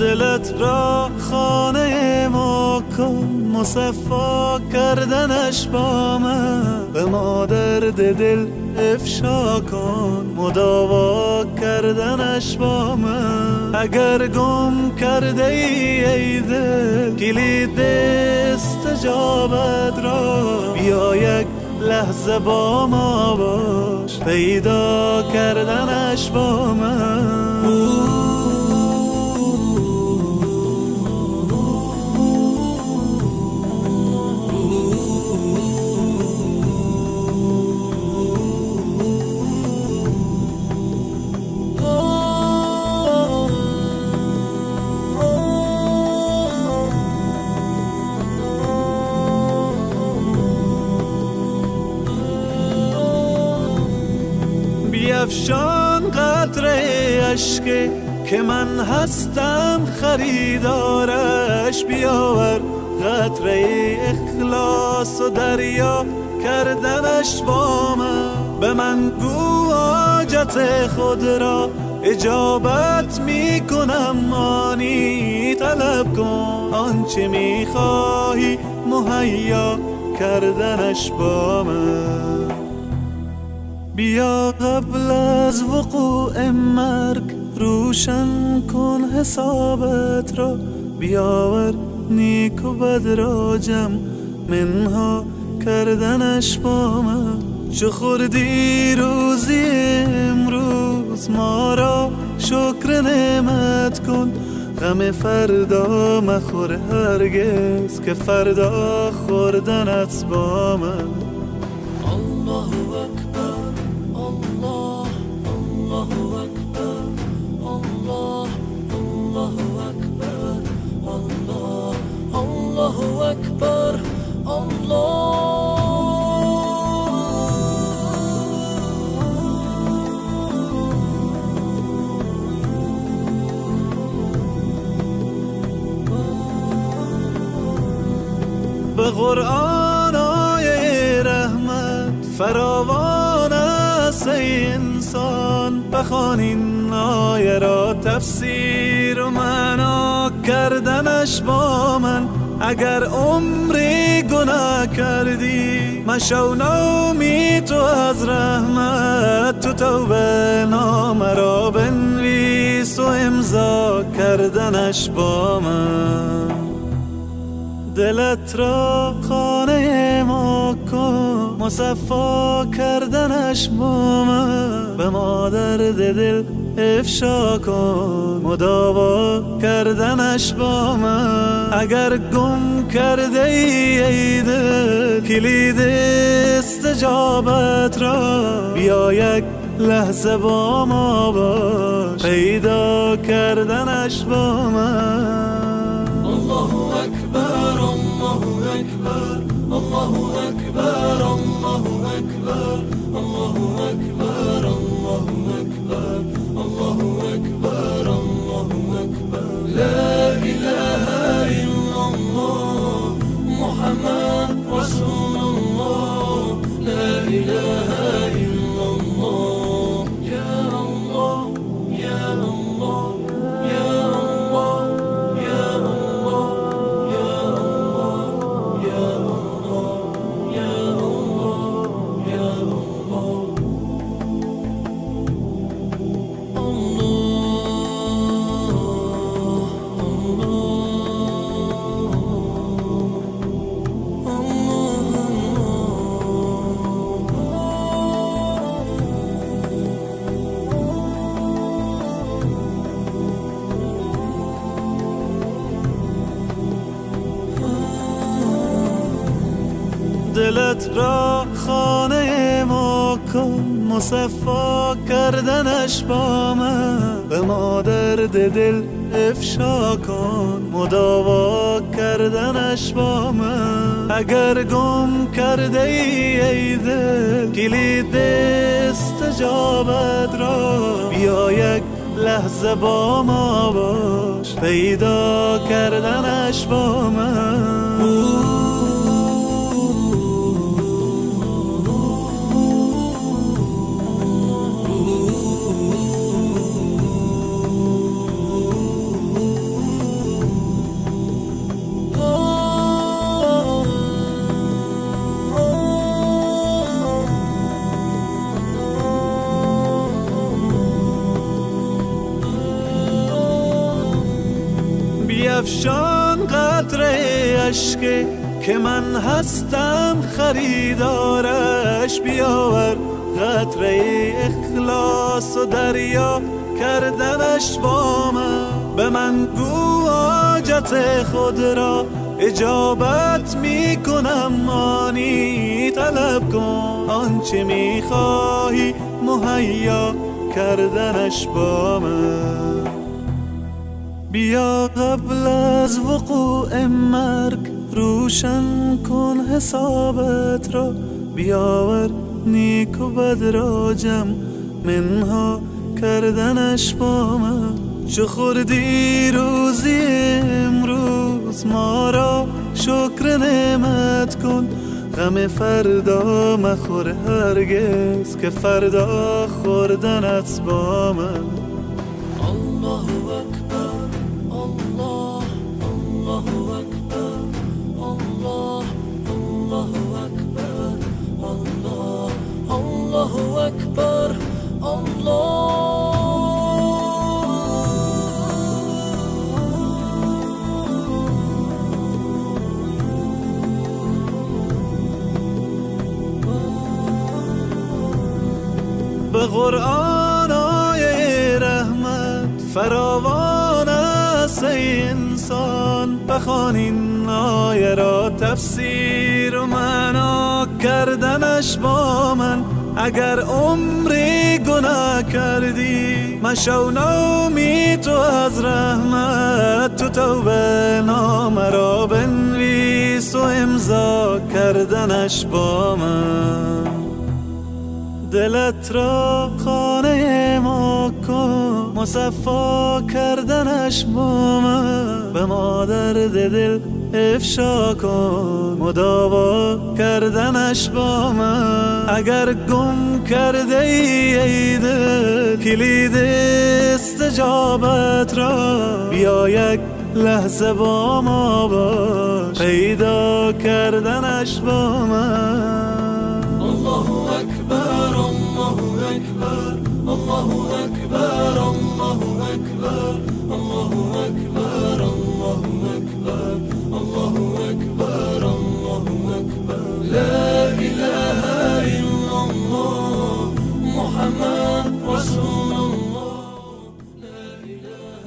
دلت را خانه ما کن، مصفا کردنش با من. به ما درد دل افشا کن، مداوا کردنش با من. اگر گم کرده ای دل کلید استجابت را، بیا یک لحظه با ما باش، پیدا کردنش با من. بیفشان قطره اشک که من هستم خریدارش، بیاور قطره اخلاص و دریا کردنش با من. به من گو حاجت خود را اجابت می کنم، آنی طلب کن آنچه می خواهی مهیا کردنش با من. بیا قبل از وقوع مرگ روشن کن حسابت را، بیاور نیک و بد را جمع منها کردنش با من. چو خوردی روزی امروز ما را شکر نعمت کن، غم فردا مخور هرگز که فردا خوردنت با من. الله اکبر الله، الله اکبر الله، الله اکبر الله، الله اکبر الله. به قرآن آیه رحمت فراوان است ای انسان، بخوان این آیه را تفسیر و معنا کردنش با من. اگر عمری گناه کردی مشو نومید تو از رحمت، تو توبه نامه را بنویس و امضا کردنش با من. دلت را خانه ما کن، مصفا کردنش با من. به ما درد دل افشا کن، مداوا کردنش با من. اگر گم کرده ای دل کلید استجابت را، بیا یک لحظه با ما باش، پیدا کردنش با من. الله اکبر الله اکبر الله اکبر الله اکبر الله اکبر الله اکبر الله اکبر الله اکبر. لا اله الا الله محمد رسول الله، لا اله الا الله. یا الله یا الله یا الله یا الله یا الله یا الله یا الله یا الله. دلت را خانه ما کن، مصفا کردنش با من. به ما درد دل افشا کن، مداوا کردنش با من. اگر گم کرده ای دل کلید استجابت را، بیا یک لحظه با ما باش، پیدا کردنش با من. بیفشان قطره اشک که من هستم خریدارش. بیاور قطره اخلاص و دریا کردنش با من. به من گو حاجت خود را اجابت می کنم، آنی طلب کن آنچه می خواهی مهیا کردنش با من. بیا قبل از وقوع مرگ روشن کن حسابت را. بیاور نیک و بد را جمع منها کردنش با من. چو خوردی روزی امروز ما را شکر نعمت کن. غم فردا مخور هرگز که فردا خوردنت با من. الله اکبر الله الله اکبر الله الله اکبر الله الله اکبر الله. به قرآن آیه رحمت فراوان است ای انسان. بخوان این آیه را تفسیر و معنا کردنش با من. اگر عمری گناه کردی مشو نومی تو از رحمت. تو توبه نامه را بنویس و امضا کردنش با من. دلت را خانه ما کن مصفا کردنش با من. به ما درد دل افشا کن مداوا کردنش با من. اگر گم کرده ای دل کلید استجابت را، بیا یک لحظه با ما باش پیدا کردنش با من. الله اکبر الله اکبر الله اکبر